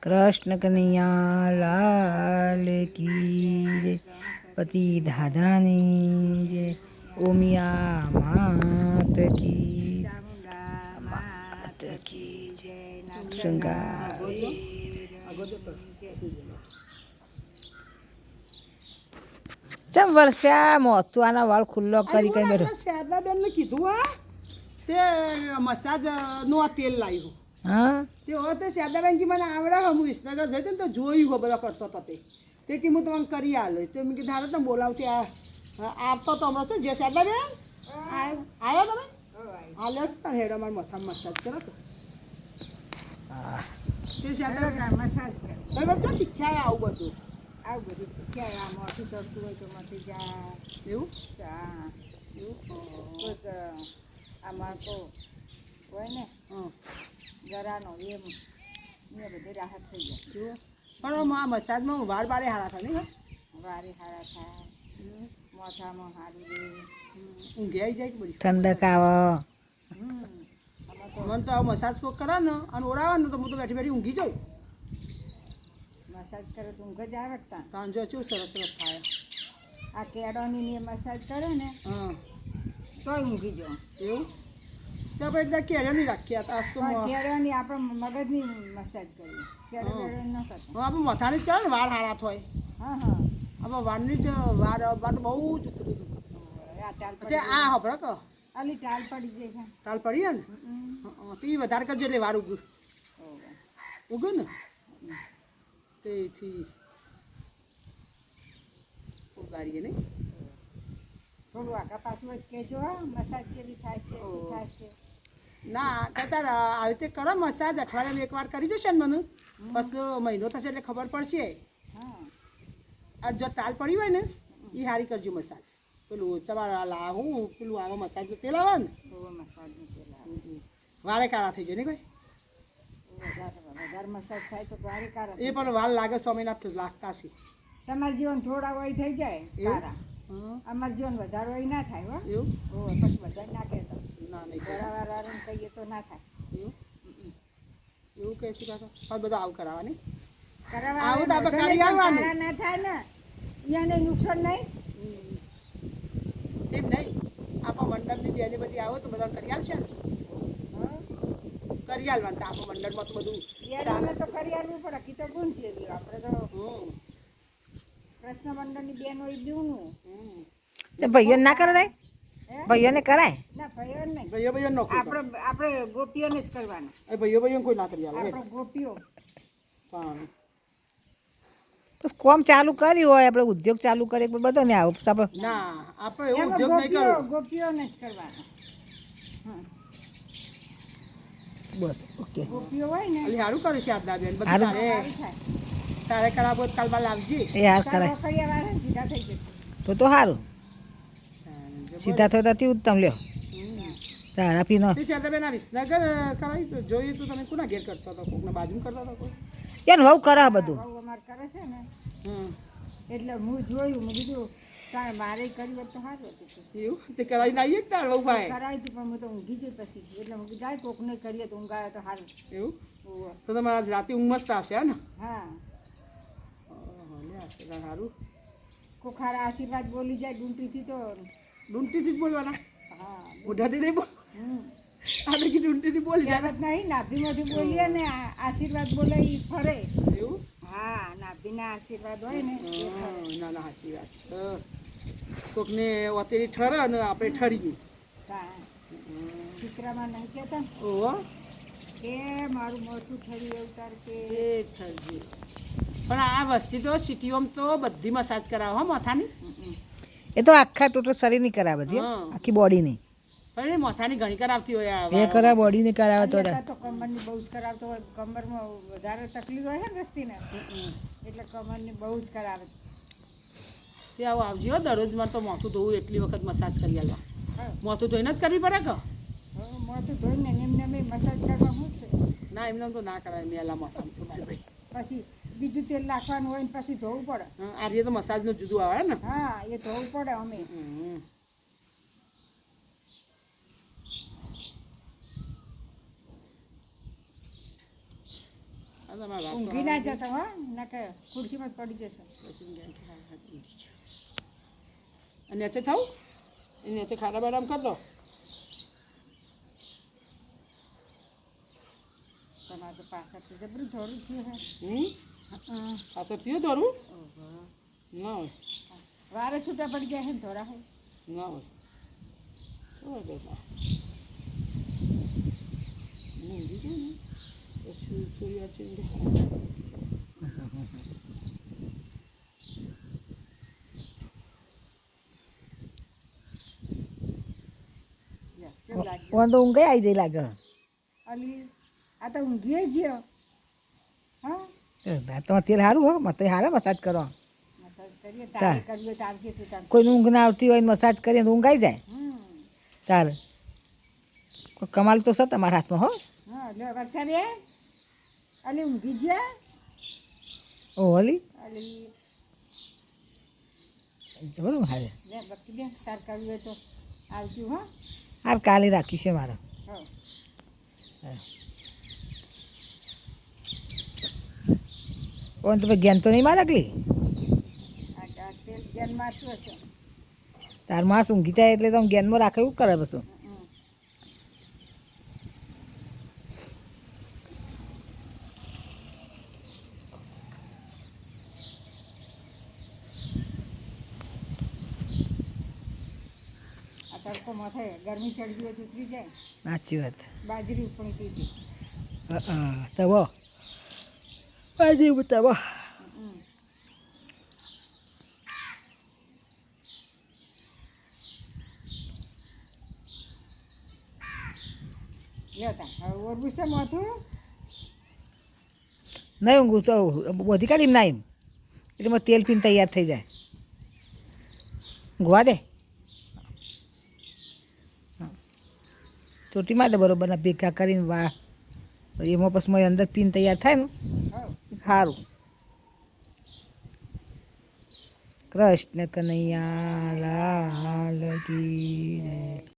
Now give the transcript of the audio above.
કૃષ્ણ કનૈયા લાલ કી જય. પતિ દાદાની જય. ઓમિયા માત કી માત કી જય. શૃંગારી ચમ વર્ષા મોતું આના વાળ ખુલ્લો કરી કઈ બેઠો. શારદાબેન ને કીધું હા તે મસાજ નો તેલ લાવ્યું. હા તે હો તે શારદાબેન કી મને આવડે હું વિસનગર જઈ ને તો જોયું હો બધા કરતો હતો તે કે હું તમને કરી આલો તો મેં કીધું હારે તમે બોલાવતી આવતો તો હમણાં શું જે શારદાબેન આવ્યો તમે હાલો તને હેડો મારા માથામાં મસાજ કરો તો તે શારદાબેન મસાજ કરે તો શીખ્યા આવું બધું શીખ્યા આ મોથી ચડતું હોય તો મોથી જા એવું હા એવું આમાં તો હોય ને ગરાનો એમ ને બધી રાહત થઈ જાય પણ આ મસાજમાં વાર બારે હારા થાય ને વારે હારા થાય મોઢામાં હારી દે ઊંઘે આવી જાય કે બધી ઠંડક આવે. મને તો આ મસાજ કોક કરે ને અને ઓળાવે તો હું તો બેઠી બેઠી ઊંઘી જાઉં. મસાજ કરે તો ઊંઘ જ આવે ત્યાં જો શું સરસ સરસ થાય આ કેળાની મસાજ કરે ને તોય ઊંઘી જાઉં એવું તો આપણે એકદમ કેળા નહીં રાખીએ કેળાની આપણે મગજની મસાજ કરીએ કેળા ન કરતા આપણે મથાની જ કરે ને વાળ હારા થાય. હા હા આપણે વાળની જ વાર તો બહુ જ આ હબળો કહો આલી ટાલ પડી જાય છે ટાલ પડી ને તો એ વધારે કરજો એટલે વાર ઉગું ઉગું ને તેથી ઉગાડીએ નહીં થોડું આગા પાછું જ કહેજો મસાજ જેવી થાય છે થાય છે ના કહેતા આવી રીતે કરો મસાજ અઠવાડિયામાં એકવાર કરી જશે ને મને પછી મહિનો થશે એટલે ખબર પડશે. આ જો ટાલ પડી હોય ને એ સારી કરજો મસાજ પેલું તમારા લાવું પેલું આવા મસાજનું તેલ આવે ને મસાજનું તેલ આવે વારે કાળા થઈ જાય ને કોઈ વધારે મસાજ થાય તો વારે કાળા એ પણ વાર લાગે 100 મહિના લાગતા છે. તમારા જીવન થોડા વય થઈ જાય કાળા અમાર જીવન વધારે વય ના થાય હો એવું પછી બધા ના કહેતો ના નહીં બરાબર કહીએ તો ના થાય એવું એવું કહે છે કાકા બધું આવું કરાવવા નહીં આવું તો આપણે કરી આવવાનું ના થાય ને એને નુકસાન નહીં એમ નહીં આપણા મંડળની બેની બધી આવો તો બધા કરી આવશે ને કરી આવવાનું તો આપણા મંડળમાં તો બધું તો કરી આવવું પડે કી તો ગુણ છે આપણે તો કૃષ્ણ મંડળની બેન હોય દેવું ભાઈઓને ના કરાય ભાઈઓને કરાય ના ભાઈઓ નહીં ભાઈઓ નો આપણે ગોપીઓને જ કરવાનું ભાઈઓ કોઈ ના કરી આવે આપણે ગોપીઓ બસ કોમ ચાલુ કર્યું હોય આપણે ઉદ્યોગ ચાલુ કરીએ બધો ને આવું ના આપણે એવો ઉદ્યોગ નહીં કરવો ગોપીઓને જ કરવાનો બસ ઓકે ગોપીઓ હોય ને એટલે સારું કર્યું છે આપણા બેન બધું તારે કરાવો કાલમાં લાવજી એ હાર કરાય સીધા થઈ જશે તો સારું સીધા થયો તો ઉત્તમ લ્યો તારા પીનો બેન આ વિસનગર કરાવી તો જોયું તો તમે કોના ઘેર કરતો હતો કોકના બાજુ કરતો હતો કોઈ એને વહુ કરે બધું અમારે કરે છે ને એટલે હું જોયું મેં કીધું તારે મારે કરી હોત તો સારું હતું એવું તે કરાવીને આવીએ તાર વહુ ભાઈ કરાવી હતી પણ હું તો ઊંઘી જઈ પછી એટલે હું જાય કોકને કરીએ તો ઊંઘાવે તો સારું એવું તો તમારા રાતે ઊંઘ મસ્ત આવશે ને હા સારું કોખારા આશીર્વાદ બોલી જાય ડુંટીથી તો ડુંટીથી જ બોલવાના હા મોઢાથી નહીં બોલ આ કે ડુંટીથી બોલી જાય નહીં નાભીમાંથી બોલીએ ને આશીર્વાદ બોલે એ ફરે એવું હા નાભીના આશીર્વાદ હોય ને ના ના સાચી વાત કોકને અત્યારે ઠરે ને આપણે ઠરીએ દીકરામાં નહીં કહેતા ઓહો એ મારું મોટું ઠરી એવું તાર કે ઠરજી પણ આ વસ્તી તો સિટીઓમાં તો બધી મસાજ કરાવે હો માથાની એ તો આખા ટોટલ શરીર ની કરાવે બધી આખી બોડી ની પણ એ માથાની ઘણી કરાવતી હોય એ કરા બોડી ની કરાવે તો કમરની બહુ જ કરાવતો હોય કમરમાં વધારે તકલીફ હોય ને વસ્તીને એટલે કમરની બહુ જ કરાવે તે આવું આવજો દરરોજ માં તો માથું ધોવું એટલી વખત મસાજ કરી આલવા માથું ધોઈને જ કરવી પડે કે માથું ધોઈને એમને મસાજ કરવા શું છે ના એમને તો ના કરાય મેલા માથામાં ભાઈ પછી બીજું તેલ નાખવાનું હોય ને પછી ધોવું પડે આ રીતે તો મસાજનું જુદું આવે ને હા એ ધોવું પડે અમે ઊંઘી ના જતો હો ના કે ખુરશીમાં જ પડી જશે અને નીચે થવું એ નીચે ખાડા બાડામ કરી દો તમારે તો પાછળ જબરું ધોરું થયું હે પાછળ થયું ધોરું ના હોય વારે છૂટા પડી જાય છે ને ધોરા હોય ના હોય ઊંઘી જાય ને પછી થોડી વાર ચેન્જ ઓન તો ઊંઘે આવી જાય લાગે અલી આ તો ઊંઘીએ જ્યો હા તમારે તેલ સારું હો મતે હારે મસાજ કરો મસાજ કરીએ તારે કરીએ તારજે તું તાર કોઈને ઊંઘ ના આવતી હોય ને મસાજ કરીએ તો ઊંઘ આવી જાય તારે કોઈ કમાલ તો છે તમારા હાથમાં હો હા લે વરસાદ એ અલી ઊંઘી જ્યા ઓ અલી અલી બરોબર હારે લે બકી દે તાર કરવું હોય તો આવજો હા હાર કાલે રાખ્યું છે મારે હા ઓન તો ભાઈ જ્ઞાન તો નહીં મારે આગલી આ તેલ જ્ઞાન મારતું હશે તાર માસ ઊંઘી જાય એટલે તમે જ્ઞાનમાં રાખે એવું કરે પછી આ તડકો માથે ગરમી ચડી હોય તો ઉતરી જાય સાચી વાત બાજરી ઉપણી પીધી તવો બાજી તવો લેતા હવે ઓરવું છે માથું નહીં ઊંઘું તો બધી કાઢી ના એમ એટલે મારે તેલ પીને તૈયાર થઈ જાય ઊંઘવા દે ચોટી મારે બરોબર ના ભેગા કરીને વાહ એમાં પછી મારી અંદર પીને તૈયાર થાય ને સારું કૃષ્ણ કનૈયા લાલ કી જય